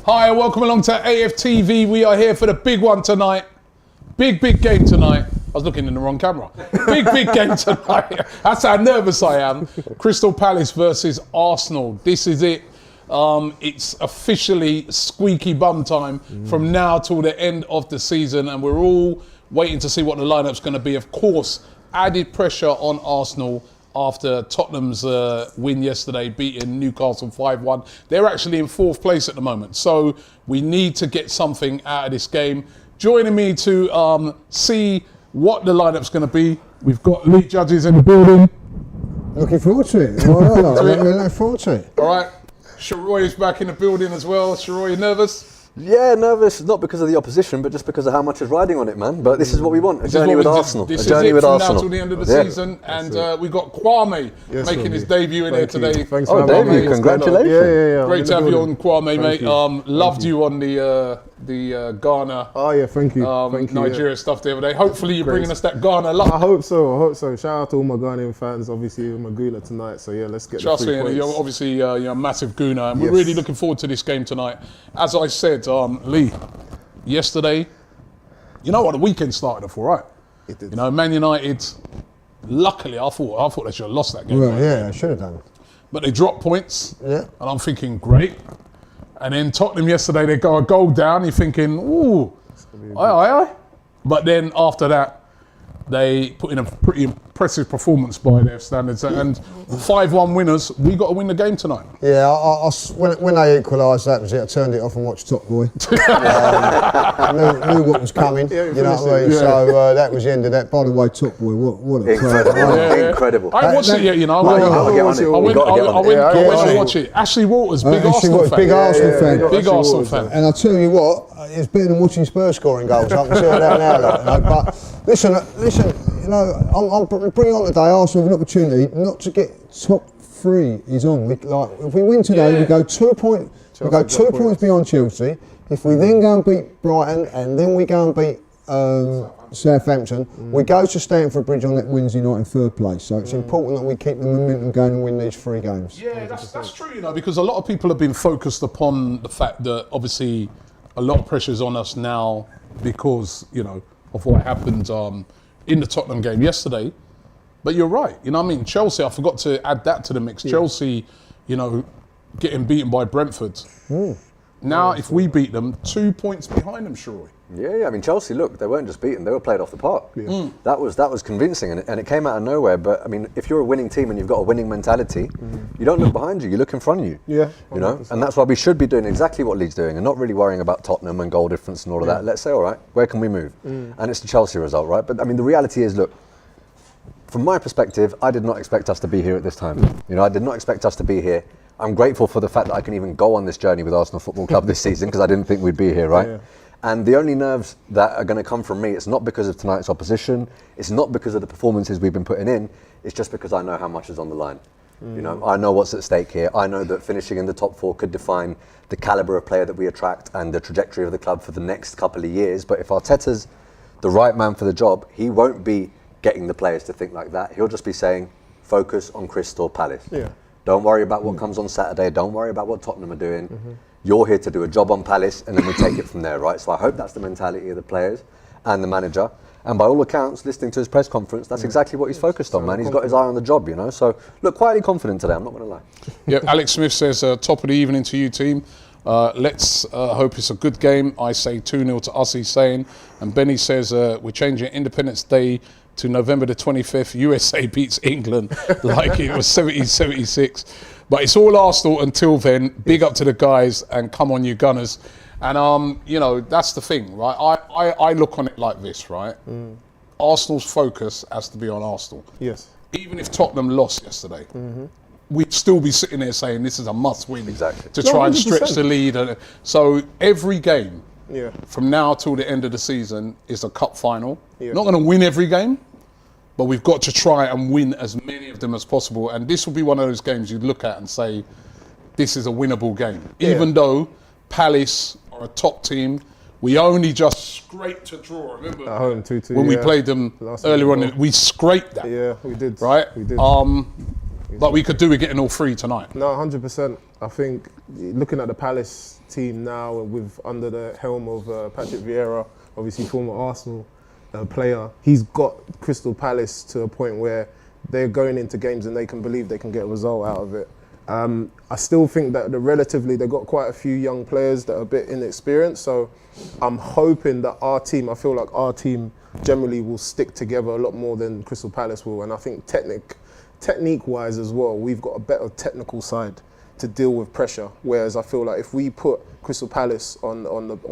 Hi, welcome along to AFTV. We are here for the big one tonight. Big game tonight. I was looking in the wrong camera. Big game tonight. That's how nervous I am. Crystal Palace versus Arsenal. This is it. It's officially squeaky bum time from now till the end of the season, and we're all waiting to see what the lineup's going to be. Of course, added pressure on Arsenal after Tottenham's win yesterday, beating Newcastle 5-1. They're actually in fourth place at the moment, so we need to get something out of this game. Joining me to see what the lineup's going to be, we've got lead judges in the building. Looking forward to it. Looking forward to it. All right. Sharoy is back in the building as well. Sharoy, you nervous? Yeah, nervous, not because of the opposition, but just because of how much is riding on it, man. But this is what we want, a journey with Arsenal. This is it from now till the end of the season. And we've got Kwame making his debut in here today. Thanks for having me. Congratulations. Yeah. Great to have you on, Kwame, mate. Loved you on the Ghana thank you. Nigeria stuff the other day. Hopefully you're bringing us that Ghana luck. I hope so. Shout out to all my Ghanaian fans, obviously with Magula tonight. So yeah, let's get Trust the 3 me, points. you're obviously you're a massive Gooner, and we're really looking forward to this game tonight. As I said, Lee, yesterday, you know what, the weekend started off all right. It did. You know, Man United, luckily I thought they should have lost that game. Well, yeah, I should have done. But they dropped points, Yeah. and I'm thinking, great. And then Tottenham yesterday, they go a goal down, you're thinking, ooh, aye. But then after that, they put in a pretty impressive performance by their standards. And 5-1 winners, we got to win the game tonight. Yeah, when they equalised, that was it. I turned it off and watched Top Boy. Knew what was coming, you know what I mean? Yeah. So that was the end of that. By the way, Top Boy, what a play. Incredible. I watched it yet, you know. I went to watch it. Ashley Waters, big Arsenal fan. Big Arsenal fan. Big Arsenal fan. And I'll tell you what, it's better than watching Spurs scoring goals. I can tell that now. Like, you know, but listen, you know, I'm bringing on today Arsenal with an opportunity not to get top 3 is on. If we win today, we go 2 points. We go 2 points beyond Chelsea. If we then go and beat Brighton and then we go and beat Southampton, we go to Stamford Bridge on that Wednesday night in 3rd place. So it's important that we keep the momentum going and win these 3 games. Yeah, that's true, you know, because a lot of people have been focused upon the fact that obviously a lot of pressure's on us now because, you know, of what happened in the Tottenham game yesterday. But you're right, you know what I mean? Chelsea, I forgot to add that to the mix. Yeah. Chelsea, you know, getting beaten by Brentford. Now, if we beat them, 2 points behind them, Sharoy. Yeah, I mean, Chelsea, look, they weren't just beaten, they were played off the park. Yeah. That was convincing, and it came out of nowhere. But, I mean, if you're a winning team and you've got a winning mentality, you don't look behind you, you look in front of you. Yeah. You know, and that's why we should be doing exactly what Leeds doing and not really worrying about Tottenham and goal difference and all of that. Let's say, all right, where can we move? And it's the Chelsea result, right? But, I mean, the reality is, look, from my perspective, I did not expect us to be here at this time. You know, I did not expect us to be here. I'm grateful for the fact that I can even go on this journey with Arsenal Football Club this season because I didn't think we'd be here, right? Yeah. And the only nerves that are going to come from me, it's not because of tonight's opposition, it's not because of the performances we've been putting in, it's just because I know how much is on the line. You know, I know what's at stake here. I know that finishing in the top 4 could define the calibre of player that we attract and the trajectory of the club for the next couple of years. But if Arteta's the right man for the job, he won't be getting the players to think like that. He'll just be saying, focus on Crystal Palace. Yeah. Don't worry about what comes on Saturday. Don't worry about what Tottenham are doing. You're here to do a job on Palace, and then we take it from there, right? So I hope that's the mentality of the players and the manager. And by all accounts, listening to his press conference, that's exactly what he's focused on, man. He's got his eye on the job, you know. So look, quietly confident today, I'm not going to lie. Yeah, Alex Smith says, top of the evening to you, team. Let's hope it's a good game. I say 2-0 to us, he's saying. And Benny says, we're changing Independence Day to November the 25th, USA beats England like it was 70-76. But it's all Arsenal until then. Big up to the guys and come on, you Gunners. And, you know, that's the thing, right? I look on it like this, right? Arsenal's focus has to be on Arsenal. Yes. Even if Tottenham lost yesterday, we'd still be sitting there saying this is a must-win to try and stretch the lead. So every game, from now till the end of the season is a cup final. Not going to win every game, but we've got to try and win as many of them as possible. And this will be one of those games you'd look at and say, this is a winnable game. Even though Palace are a top team, we only just scraped a draw. Remember at home 2-2, when we played them earlier on? We scraped that. Yeah, we did. Right? We did. But we could do with getting all 3 tonight. No, 100%. I think looking at the Palace team now with under the helm of Patrick Vieira, obviously former Arsenal player, he's got Crystal Palace to a point where they're going into games and they can believe they can get a result out of it. I still think that they've got quite a few young players that are a bit inexperienced, so I'm hoping that I feel like our team generally will stick together a lot more than Crystal Palace will, and I think technique-wise as well, we've got a better technical side to deal with pressure, whereas I feel like if we put Crystal Palace on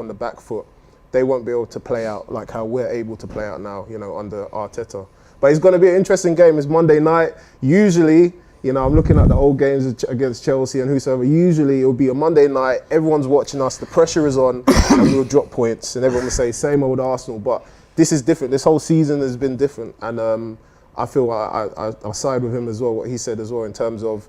the back foot, they won't be able to play out like how we're able to play out now, under Arteta. But it's going to be an interesting game. It's Monday night. Usually, I'm looking at the old games against Chelsea and whosoever. Usually it'll be a Monday night, everyone's watching us, the pressure is on, and we'll drop points, and everyone will say, same old Arsenal. But this is different. This whole season has been different. And I feel I side with him as well, what he said as well, in terms of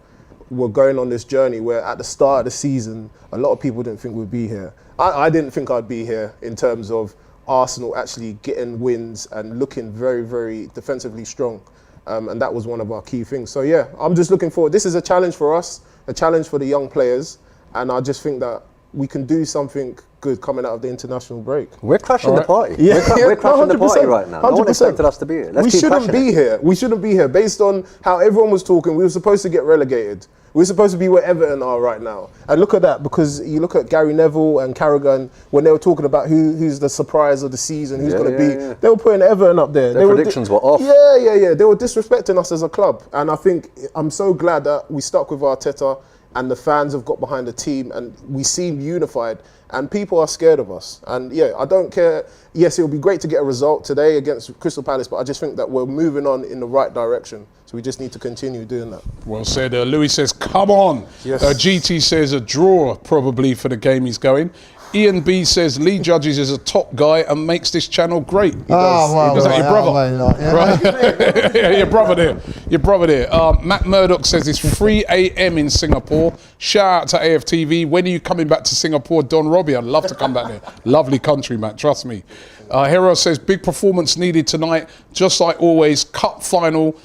we're going on this journey where at the start of the season, a lot of people didn't think we'd be here. I didn't think I'd be here in terms of Arsenal actually getting wins and looking very, very defensively strong. And that was one of our key things. So yeah, I'm just looking forward. This is a challenge for us, a challenge for the young players. And I just think that we can do something good coming out of the international break. We're crashing the party. Yeah, we're crashing the party right now. 100%. No one expected us to be here. We shouldn't be here. We shouldn't be here. Based on how everyone was talking, we were supposed to get relegated. We're supposed to be where Everton are right now. And look at that, because you look at Gary Neville and Carragher, when they were talking about who's the surprise of the season, who's going to be, they were putting Everton up there. Their predictions were off. Yeah. They were disrespecting us as a club. And I think I'm so glad that we stuck with Arteta and the fans have got behind the team and we seem unified and people are scared of us. And yeah, I don't care. Yes, it would be great to get a result today against Crystal Palace, but I just think that we're moving on in the right direction. So we just need to continue doing that. Well said. Louis says, come on. Yes. GT says a draw probably for the game he's going. Ian B says Lee Judges is a top guy and makes this channel great. Is that your brother? Yeah, your brother there. Your brother there. Matt Murdoch says it's 3 a.m. in Singapore. Shout out to AFTV. When are you coming back to Singapore, Don Robbie? I'd love to come back there. Lovely country, Matt. Trust me. Hero says big performance needed tonight. Just like always, cup final.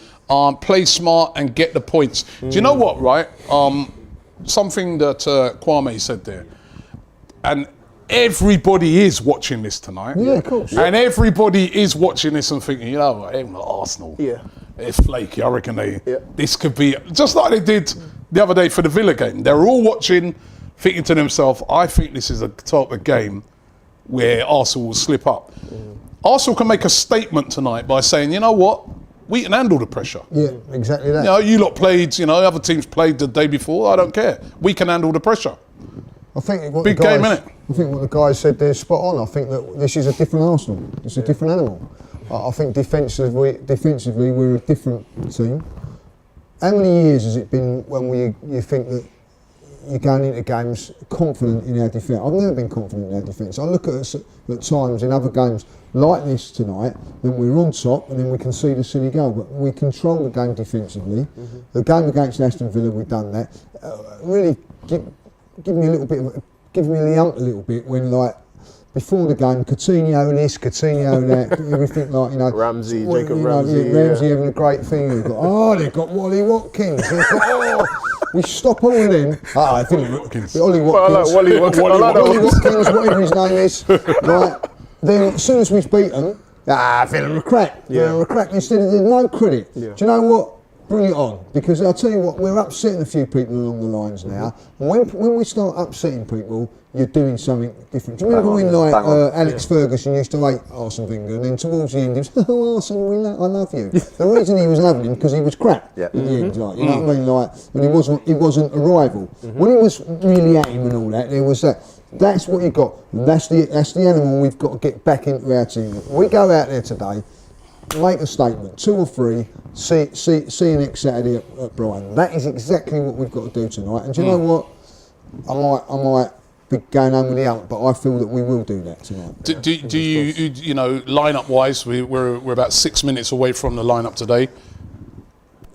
Play smart and get the points. Do you know what, right? Something that Kwame said there. And everybody is watching this tonight. Yeah, of course. And everybody is watching this and thinking, Arsenal. Yeah. It's flaky. I reckon this could be, just like they did the other day for the Villa game. They're all watching, thinking to themselves, I think this is a type of game where Arsenal will slip up. Arsenal can make a statement tonight by saying, you know what? We can handle the pressure. Yeah, exactly that. You lot played, other teams played the day before. I don't care. We can handle the pressure. I think Big game, innit? I think what the guys said there is spot on. I think that this is a different Arsenal. It's a different animal. I think defensively we're a different team. How many years has it been when you think that you're going into games confident in our defence? I've never been confident in our defence. I look at us at times in other games like this tonight, then we're on top and then we can see the silly goal. But we control the game defensively. The game against Aston Villa, we've done that. Really give me the hump a little bit when, like, before the game, Coutinho this, Coutinho that, everything like, Ramsey, Ramsey having a great thing. They've got Wally Watkins. We stop all of them. I think Watkins. Wally Watkins. Wally Watkins. Wally Watkins, whatever his name is. Right. Then as soon as we've beaten, Villa are crap. Villa are crap. Instead of no credit. Yeah. Do you know what? Bring it on, because I'll tell you what, we're upsetting a few people along the lines now. And when we start upsetting people, you're doing something different. Do you remember when Alex Ferguson used to hate Arsene Wenger, and then towards the end he was, Arsene, I love you. The reason he was loving him because he was crap in the end, you know what I mean? And he wasn't a rival. When he was really at him and all that, there was that. That's what you got. That's the animal we've got to get back into our team. We go out there today. Make a statement, 2 or 3, see you next Saturday at Brighton. That is exactly what we've got to do tonight. And do you know what? I might be going home with the hump, but I feel that we will do that tonight. Do you line-up wise, we're about 6 minutes away from the line-up today.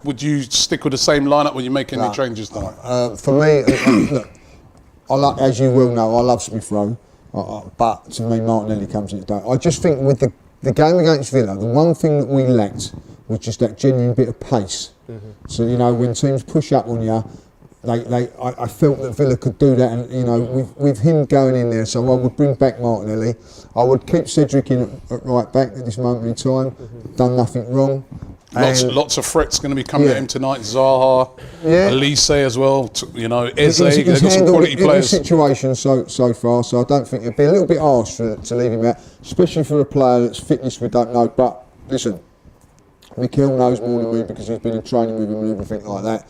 Would you stick with the same line-up when you make any changes tonight? For me, look, as you will know, I love Smith Rowe, but to me Martinelli comes into day. I just think with the game against Villa, the one thing that we lacked was just that genuine bit of pace. So, when teams push up on you, I felt that Villa could do that, and you know, with him going in there, so I would bring back Martinelli. I would keep Cedric in at right back at this moment in time. Done nothing wrong. Lots of threats going to be coming at him tonight. Zaha, Elise as well. You know, Eze. They've got some quality players. Situation so far, so I don't think it'd be a little bit harsh to leave him out, especially for a player that's fitness we don't know. But listen, Mikel knows more than me because he's been in training with him and everything like that.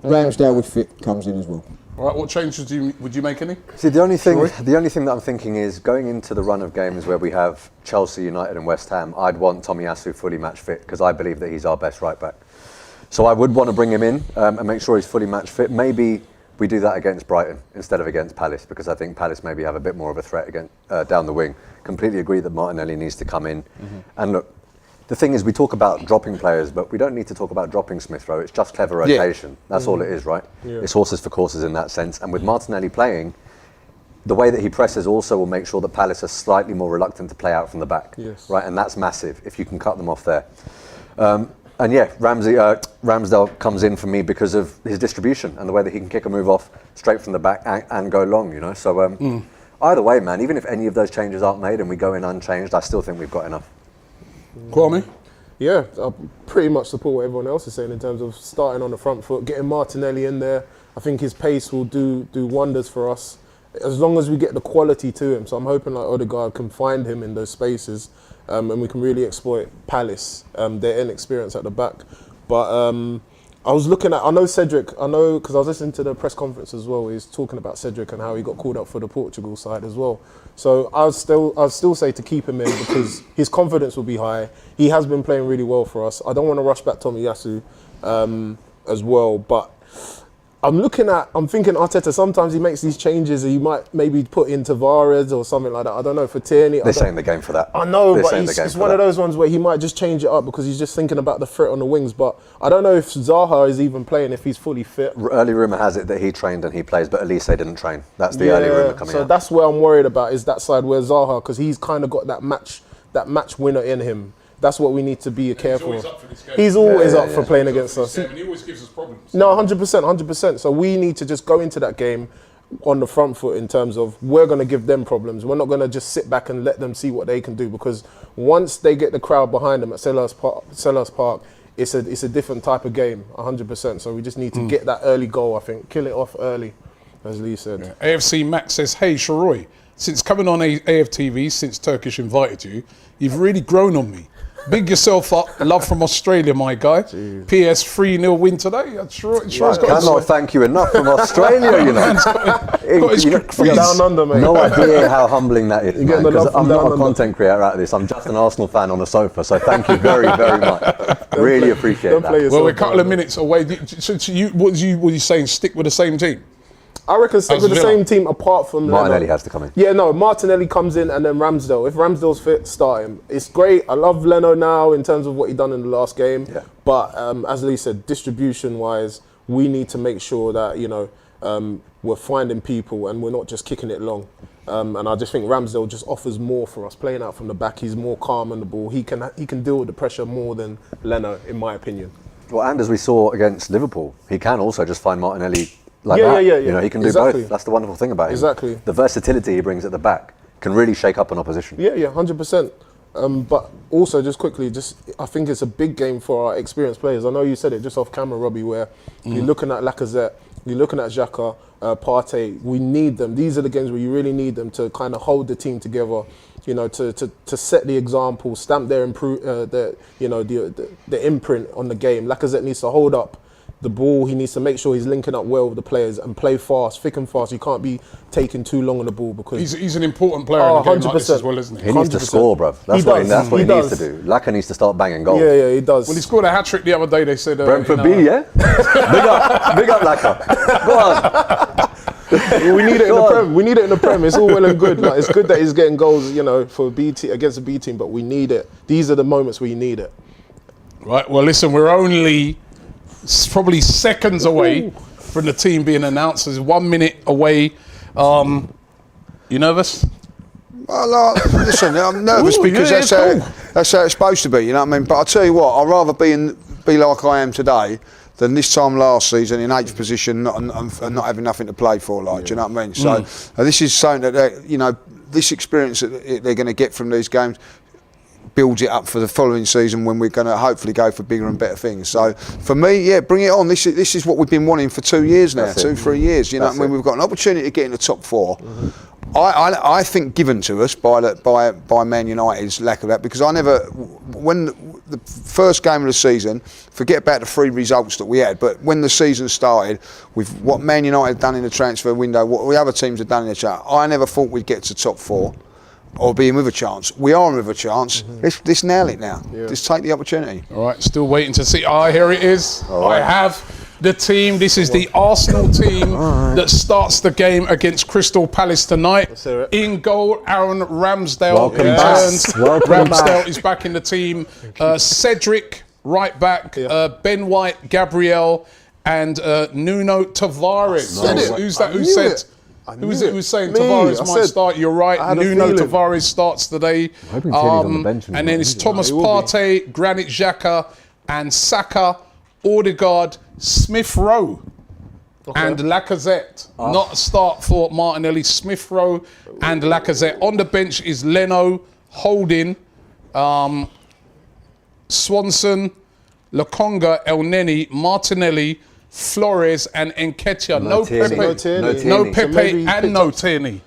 Ramsdale with fit comes in as well. All right, what changes would you make any? See, the only thing that I'm thinking is going into the run of games where we have Chelsea, United and West Ham, I'd want Tomiyasu fully match fit because I believe that he's our best right back. So I would want to bring him in and make sure he's fully match fit. Maybe we do that against Brighton instead of against Palace because I think Palace maybe have a bit more of a threat down the wing. Completely agree that Martinelli needs to come in. And look, the thing is, we talk about dropping players, but we don't need to talk about dropping Smith Rowe. It's just clever rotation. That's all it is, right? It's horses for courses in that sense. And with Martinelli playing, the way that he presses also will make sure that Palace are slightly more reluctant to play out from the back, right? And that's massive if you can cut them off there. And yeah, Ramsdale comes in for me because of his distribution and the way that he can kick a move off straight from the back and go long, you know? So either way, man, even if any of those changes aren't made and we go in unchanged, I still think we've got enough. Kwame? Yeah, I pretty much support what everyone else is saying in terms of starting on the front foot, getting Martinelli in there. I think his pace will do wonders for us as long as we get the quality to him. So I'm hoping like Odegaard can find him in those spaces and we can really exploit Palace, their inexperience at the back. But I was looking at, I know because I was listening to the press conference as well, he's talking about Cedric and how he got called up for the Portugal side as well. So I'll still say to keep him in because his confidence will be high. He has been playing really well for us. I don't want to rush back Tomiyasu as well, but I'm thinking Arteta, sometimes he makes these changes and he might maybe put in Tavares or something like that. I don't know, for Tierney. They're saying the game for that. I know, but it's one of those ones where he might just change it up because he's just thinking about the threat on the wings. But I don't know if Zaha is even playing, if he's fully fit. Early rumour has it that he trained and he plays, but Elise didn't train. That's the early rumour coming out. So that's where I'm worried about, is that side where Zaha, because he's kind of got that match winner in him. That's what we need to be careful of. He's always up for playing against us. He always gives us problems. No, 100%. So we need to just go into that game on the front foot in terms of we're going to give them problems. We're not going to just sit back and let them see what they can do, because once they get the crowd behind them at Selhurst Park, it's a different type of game, 100%. So we just need to get that early goal, I think. Kill it off early, as Lee said. Yeah. AFC Max says, hey, Sharoy, since coming on AFTV, since Turkish invited you, you've really grown on me. Big yourself up. Love from Australia, my guy. Jeez. PS 3-0 win today. I cannot thank you enough from Australia, you know. Down under, mate. No idea how humbling that is, man, because I'm not a content creator out of this. I'm just an Arsenal fan on the sofa. So thank you very, very much. Really appreciate that. Well, we're a couple of minutes away. So what were you saying? Stick with the same team? I reckon stick with the same team apart from Martinelli has to come in. Yeah, no, Martinelli comes in and then Ramsdale. If Ramsdale's fit, start him. It's great. I love Leno now in terms of what he done in the last game. Yeah. But as Lee said, distribution-wise, we need to make sure that, you know, we're finding people and we're not just kicking it long. And I just think Ramsdale just offers more for us. Playing out from the back, he's more calm on the ball. He can deal with the pressure more than Leno, in my opinion. Well, and as we saw against Liverpool, he can also just find Martinelli Yeah. You know, he can do both. That's the wonderful thing about him. Exactly. The versatility he brings at the back can really shake up an opposition. Yeah, 100%. But also, just quickly, I think it's a big game for our experienced players. I know you said it just off camera, Robbie, where you're looking at Lacazette, you're looking at Xhaka, Partey. We need them. These are the games where you really need them to kind of hold the team together. You know, to set the example, stamp their the imprint on the game. Lacazette needs to hold up the ball. He needs to make sure he's linking up well with the players and play fast, thick and fast. You can't be taking too long on the ball because he's an important player in a game like this as well, isn't he? He needs to score, bruv. That's what he needs to do. Laka needs to start banging goals. Yeah, he does. Well, he scored a hat-trick the other day, they said. Brentford B, yeah? big up Laka. Go on. We need it in the Prem. We need it in the Prem. It's all well and good. Like, it's good that he's getting goals, you know, for against the B team, but we need it. These are the moments where you need it. Right. Well, listen, we're only probably seconds away from the team being announced. There's 1 minute away. You nervous? Well, listen, I'm nervous because that's how it's supposed to be. You know what I mean? But I tell you what, I'd rather be like I am today than this time last season in 8th position and not having nothing to play for. Like, do you know what I mean? So this is something that this experience that they're going to get from these games builds it up for the following season when we're going to hopefully go for bigger and better things. So for me, bring it on. This is what we've been wanting for 2 years now, 3 years. You know, when we've got an opportunity to get in the top 4. I think given to us by Man United's lack of that, because when the first game of the season, forget about the 3 results that we had, but when the season started, with what Man United had done in the transfer window, what the other teams had done in the chat, I never thought we'd get to top 4. Or be in with a chance. We are in with a chance. Let's nail it now. Just take the opportunity. All right, still waiting to see. Here it is. I have the team. This is the Arsenal team that starts the game against Crystal Palace tonight. In goal, Aaron Ramsdale. Welcome back. Ramsdale is back in the team. Cedric, right back. Ben White, Gabriel, and Nuno Tavares. Who's that? Who said? Who was it who was saying Tavares might start? You're right. Nuno Tavares starts today. I'm hoping Tierney's on the bench. And then it's Thomas Partey, Granit Xhaka, and Saka, Odegaard, Smith Rowe, and Lacazette. Not a start for Martinelli. Smith Rowe and Lacazette. On the bench is Leno, Holding, Swanson, Lokonga, El Neni, Martinelli, Flores and Nketiah. No Pepe and no Tierney.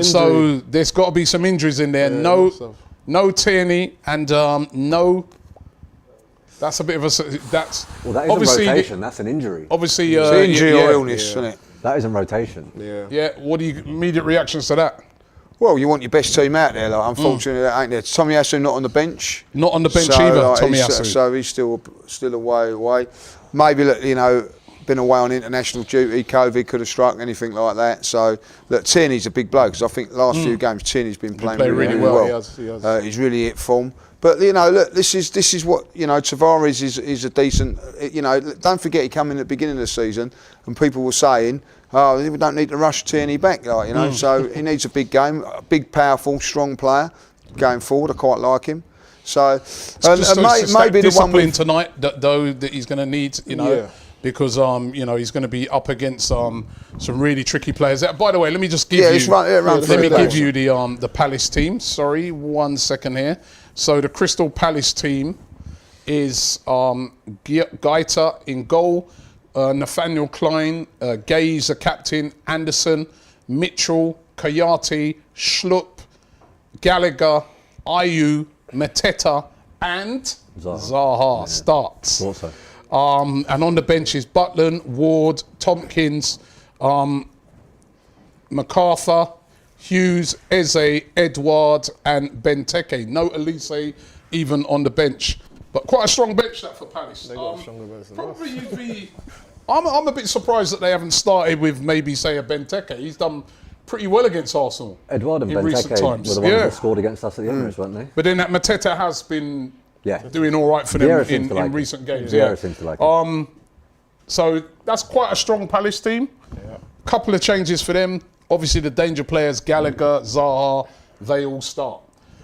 So there's got to be some injuries in there. No Tierney and no. That's a bit of a. That's that isn't rotation. That's an injury. Obviously, it's injury or illness, isn't it? That isn't rotation. Yeah. What are your immediate reactions to that? Well, you want your best team out there. Like, unfortunately, that ain't there. Tommy Asu not on the bench. Not on the bench either. Tommy Asu. So he's still away. Maybe been away on international duty. COVID could have struck, anything like that. So look, Tierney's a big bloke because I think the last few games Tierney's been playing really well. He has. He's really hit form. But look, this is what Tavares is a decent. Don't forget he came in at the beginning of the season and people were saying, "Oh, we don't need to rush Tierney back," So he needs a big game, a big, powerful, strong player going forward. I quite like him. So maybe the one with tonight that he's going to need, because he's going to be up against some really tricky players. By the way, let me just give you the Palace team. Sorry, 1 second here. So the Crystal Palace team is Gaeta in goal, Nathaniel Klein, Gaze, the captain, Anderson, Mitchell, Kayati, Schlupp, Gallagher, Ayew, Mateta and Zaha starts. Also. And on the bench is Butland, Ward, Tompkins, MacArthur, Hughes, Eze, Edward and Benteke. No Elise even on the bench. But quite a strong bench that for Palace. Probably you'd be... I'm a bit surprised that they haven't started with maybe, say, a Benteke. He's done pretty well against Arsenal. Edward and Benteke were the ones that scored against us at the Emirates, weren't they? But then that Mateta has been doing all right for them in recent games. Vieira seems to like it. So that's quite a strong Palace team. Couple of changes for them. Obviously the danger players, Gallagher, Zaha, they all start.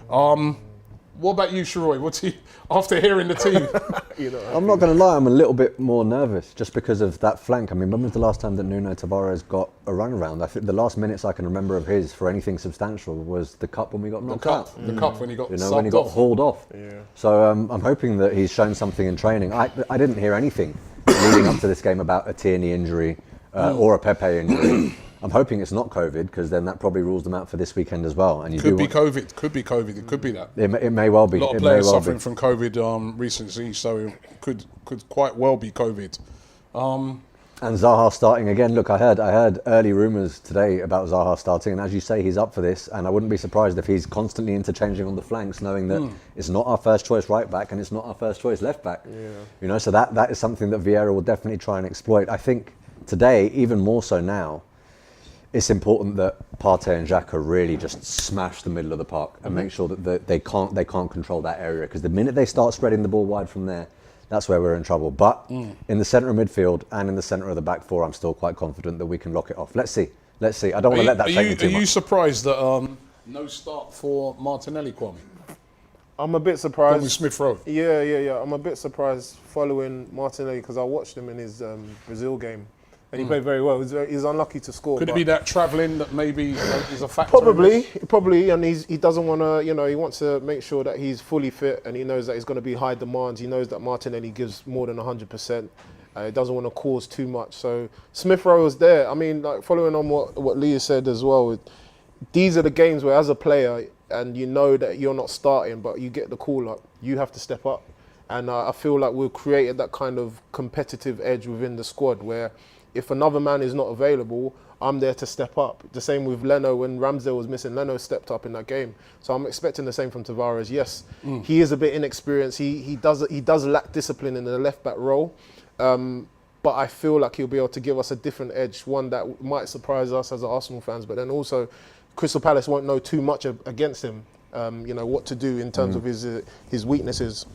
What about you, Sharoy? After hearing the team? I'm not going to lie, I'm a little bit more nervous just because of that flank. I mean, when was the last time that Nuno Tavares got a run around? I think the last minutes I can remember of his for anything substantial was the cup when we got knocked out. The cup when he got when he got hauled off. So I'm hoping that he's shown something in training. I didn't hear anything leading up to this game about a Tierney injury or a Pepe injury. I'm hoping it's not COVID because then that probably rules them out for this weekend as well. And Could be COVID. It could be that. It may well be. A lot of players suffering from COVID recently, so it could quite well be COVID. And Zaha starting again. Look, I heard early rumours today about Zaha starting, and as you say, he's up for this. And I wouldn't be surprised if he's constantly interchanging on the flanks, knowing that it's not our first choice right back and it's not our first choice left back. So that is something that Vieira will definitely try and exploit. I think today, even more so now, it's important that Partey and Xhaka really just smash the middle of the park and make sure that they can't control that area, because the minute they start spreading the ball wide from there, that's where we're in trouble. But in the centre of midfield and in the centre of the back four, I'm still quite confident that we can lock it off. Let's see. I don't want to let that take me too much. Are you surprised that no start for Martinelli, Kwame? I'm a bit Gone surprised. with Smith Rowe. Yeah. I'm a bit surprised following Martinelli because I watched him in his Brazil game and he played very well. He's unlucky to score. Could it but be that travelling that maybe is a factor? Probably, and he doesn't want to, he wants to make sure that he's fully fit and he knows that he's going to be high demands. He knows that Martinelli gives more than 100%. He doesn't want to cause too much. So Smith Rowe was there. I mean, like following on what Leah said as well, these are the games where as a player, and you know that you're not starting, but you get the call up, you have to step up. And I feel like we've created that kind of competitive edge within the squad where if another man is not available, I'm there to step up. The same with Leno. When Ramsdale was missing, Leno stepped up in that game. So I'm expecting the same from Tavares. Yes, he is a bit inexperienced. He does lack discipline in the left-back role. But I feel like he'll be able to give us a different edge, one that might surprise us as Arsenal fans, but then also Crystal Palace won't know too much against him, what to do in terms of his weaknesses.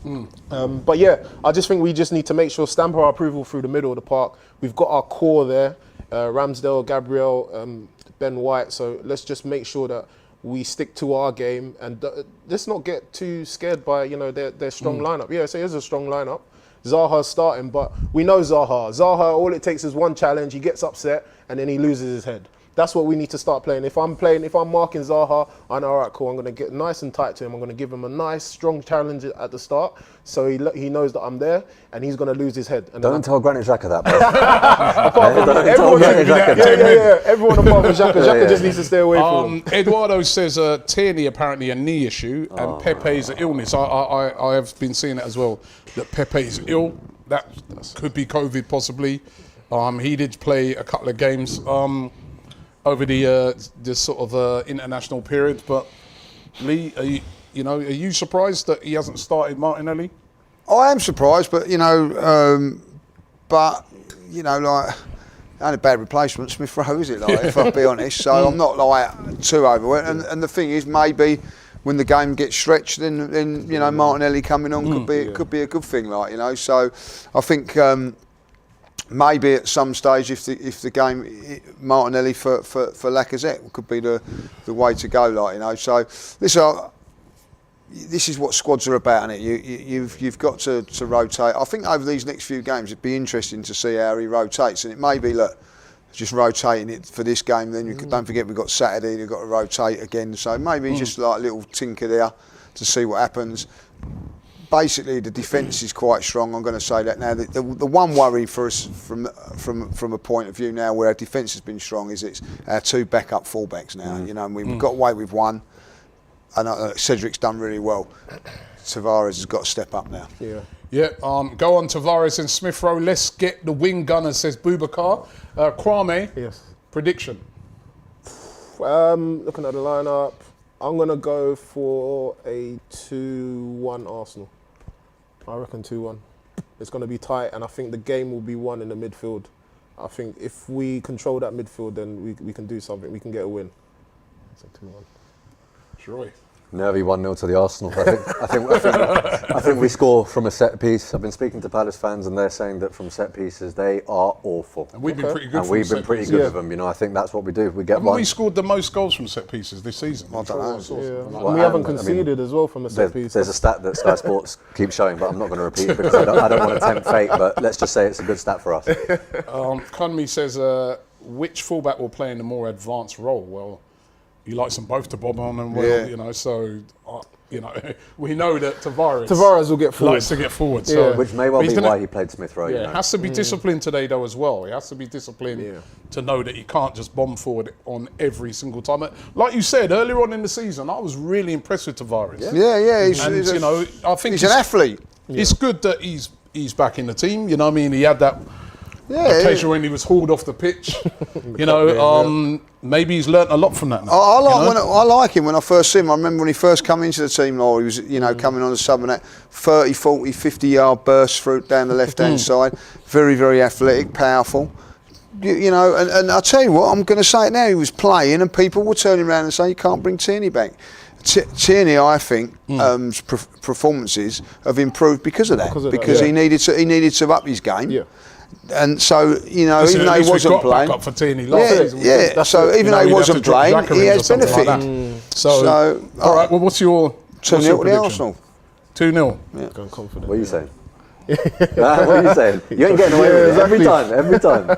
But yeah, I just think we just need to make sure, stamp our approval through the middle of the park. We've got our core there, Ramsdale, Gabriel, Ben White, so let's just make sure that we stick to our game and let's not get too scared by, their strong lineup. Yeah, so it is a strong lineup. Zaha's starting, but we know Zaha. Zaha, all it takes is one challenge, he gets upset, and then he loses his head. That's what we need to start playing. If I'm marking Zaha, I know, all right, cool, I'm going to get nice and tight to him. I'm going to give him a nice, strong challenge at the start, so he knows that I'm there, and he's going to lose his head. And don't tell Granit Xhaka that, bro. Everyone apart from Xhaka. Xhaka just needs to stay away from him. Eduardo says Tierney apparently a knee issue and Pepe's illness. I have been seeing it as well, that Pepe's ill. That could be COVID possibly. He did play a couple of games over the sort of international period, but Lee, are you surprised that he hasn't started Martinelli? I am surprised, but like only bad replacement, Smith Rowe, is it? Like, if I'll be honest, so I'm not like too overwhelmed. And the thing is, maybe when the game gets stretched, then Martinelli coming on could be a good thing, like So I think. Maybe at some stage, if the game Martinelli for Lacazette could be the way to go, So this is what squads are about, isn't it? You've got to rotate. I think over these next few games, it'd be interesting to see how he rotates, and it may be just rotating it for this game. Then don't forget we've got Saturday. You've got to rotate again, so maybe just like a little tinker there to see what happens. Basically, the defence is quite strong. I'm going to say that now. The one worry for us from a point of view now where our defence has been strong is it's our two backup fullbacks now. And we've got away with one, and Cedric's done really well. Tavares has got to step up now. Yeah. Go on, Tavares and Smith Rowe. Let's get the wing gunner, says Boubacar. Kwame. Yes. Prediction. Looking at the lineup, I'm going to go for a 2-1 Arsenal. I reckon 2-1. It's going to be tight, and I think the game will be won in the midfield. I think if we control that midfield, then we can do something. We can get a win. It's a 2-1. Troy. Nervy 1-0 to the Arsenal. I think we score from a set piece. I've been speaking to Palace fans, and they're saying that from set pieces they are awful. And we've been pretty good. And we've been pretty good with them. I think that's what we do. We get one. We scored the most goals from set pieces this season. I don't know. Well, we haven't conceded as well from a set piece. There's a stat that Sky Sports keeps showing, but I'm not going to repeat it because I don't want to tempt fate. But let's just say it's a good stat for us. Conmi says, which fullback will play in a more advanced role? Well, he likes them both to bob on and we know that Tavares will get forward. Likes to get forward. So which may well be why he played Smith Rowe. Yeah, has to be disciplined today though as well. He has to be disciplined to know that he can't just bomb forward on every single time. Like you said earlier on in the season, I was really impressed with Tavares. Yeah. I think he's an athlete. It's good that he's back in the team. He had that occasion when he was hauled off the pitch. Maybe he's learnt a lot from that now. I like him when I first see him. I remember when he first came into the team, he was coming on the sub and that 30, 40, 50-yard burst through down the left-hand side. Very, very athletic, powerful. And I tell you what, I'm going to say it now. He was playing, and people were turning around and saying, "You can't bring Tierney back." Tierney, I think, performances have improved because of that. He needed to up his game. Yeah. And so, even though he wasn't playing, up for Tierney last season. So even though he wasn't playing, he has benefited. Like all right. Well, what's your 2-0 to the Arsenal? 2-0. Going confident. What are you saying? What are you saying? You ain't getting away with it every time.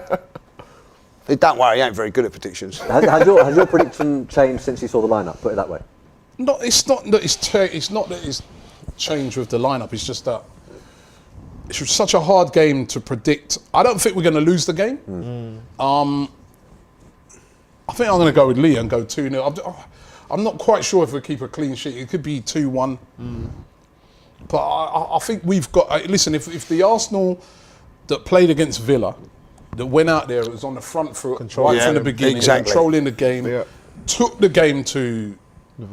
Don't worry, he ain't very good at predictions. Has your prediction changed since you saw the lineup? Put it that way. No, it's not that it's changed with the lineup. It's just that it's such a hard game to predict. I don't think we're going to lose the game. I think I'm going to go with Lee and go 2-0. I'm not quite sure if we keep a clean sheet. It could be 2-1. But I think we've got... listen, if the Arsenal that played against Villa, that went out there, it was on the front foot right from the beginning, controlling the game, took the game to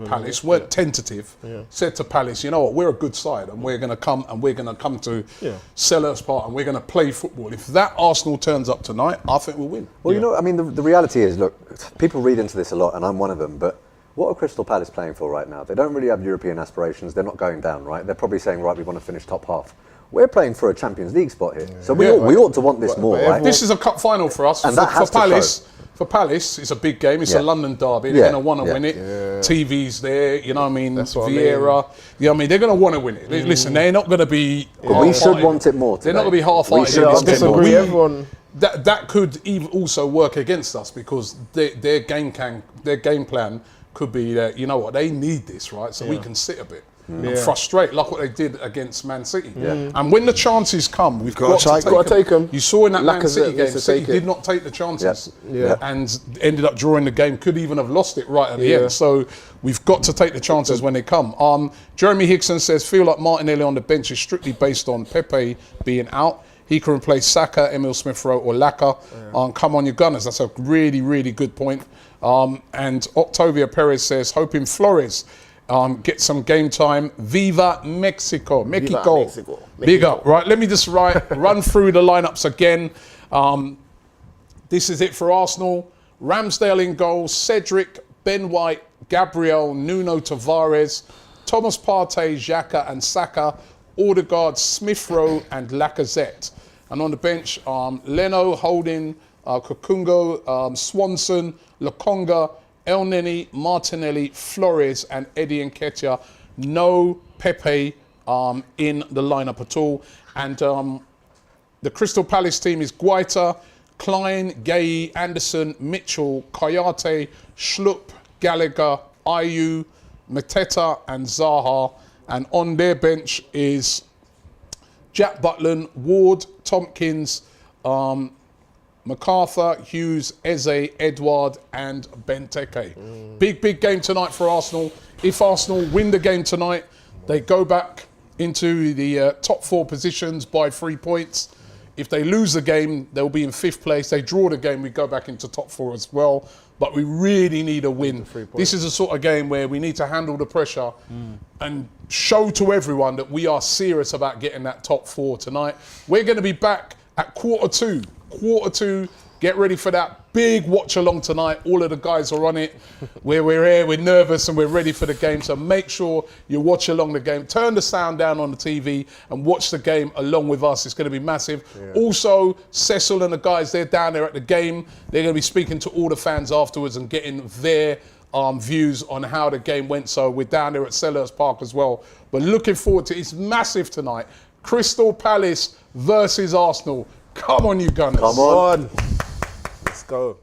Palace, weren't tentative, said to Palace, you know what, we're a good side and we're going to come to Selhurst Park and we're going to play football. If that Arsenal turns up tonight, I think we'll win. Well, you know, I mean, the reality is, look, people read into this a lot and I'm one of them, but what are Crystal Palace playing for right now? They don't really have European aspirations. They're not going down, right? They're probably saying, right, we want to finish top half. We're playing for a Champions League spot here. So we ought to want this more, right? This is a cup final for us. And that has to show. For Palace, it's a big game. It's a London derby. They're going to want to win it. TV's there, you know what I mean? Vieira. You know what I mean? They're going to want to win it. Listen, they're not going to be But we should want it more today. They're not going to be half-hearted. We should want it more. Everyone... That could even also work against us because their game plan could be that, you know what, they need this, right? So we can sit a bit. And frustrate like what they did against Man City. And when the chances come, we've got to take them. You saw in that Man City game, City did not take the chances and ended up drawing the game, could even have lost it right at the end. So we've got to take the chances when they come. Jeremy Hickson says, feel like Martinelli on the bench is strictly based on Pepe being out. He can replace Saka, Emil Smith-Rowe or Laka. Come on, you Gunners. That's a really, really good point. And Octavia Perez says, hoping Flores get some game time. Viva Mexico. Mexico. Big up. Right, let me just run through the lineups again. This is it for Arsenal. Ramsdale in goal, Cedric, Ben White, Gabriel, Nuno Tavares, Thomas Partey, Xhaka and Saka, Odegaard, Smith-Rowe and Lacazette. And on the bench, Leno, Holding, Kakungo, Swanson, Lokonga, El Neni, Martinelli, Flores and Eddie Nketiah. No Pepe in the lineup at all. And the Crystal Palace team is Guaita, Klein, Gay, Anderson, Mitchell, Kayate, Schlupp, Gallagher, Ayew, Mateta and Zaha. And on their bench is Jack Butland, Ward, Tompkins, MacArthur, Hughes, Eze, Edouard and Benteke. Big game tonight for Arsenal. If Arsenal win the game tonight, they go back into the top 4 positions by 3 points. If they lose the game, they'll be in 5th place. They draw the game, we go back into top 4 as well. But we really need a win. This is a sort of game where we need to handle the pressure and show to everyone that we are serious about getting that top 4 tonight. We're going to be back at quarter two. Get ready for that big watch along tonight. All of the guys are on it. We're here, we're nervous and we're ready for the game. So make sure you watch along the game. Turn the sound down on the TV and watch the game along with us. It's going to be massive. Also, Cecil and the guys, they're down there at the game. They're going to be speaking to all the fans afterwards and getting their views on how the game went. So we're down there at Selhurst Park as well. But looking forward to it. It's massive tonight. Crystal Palace versus Arsenal. Come on, you Gunners. Come on. Let's go.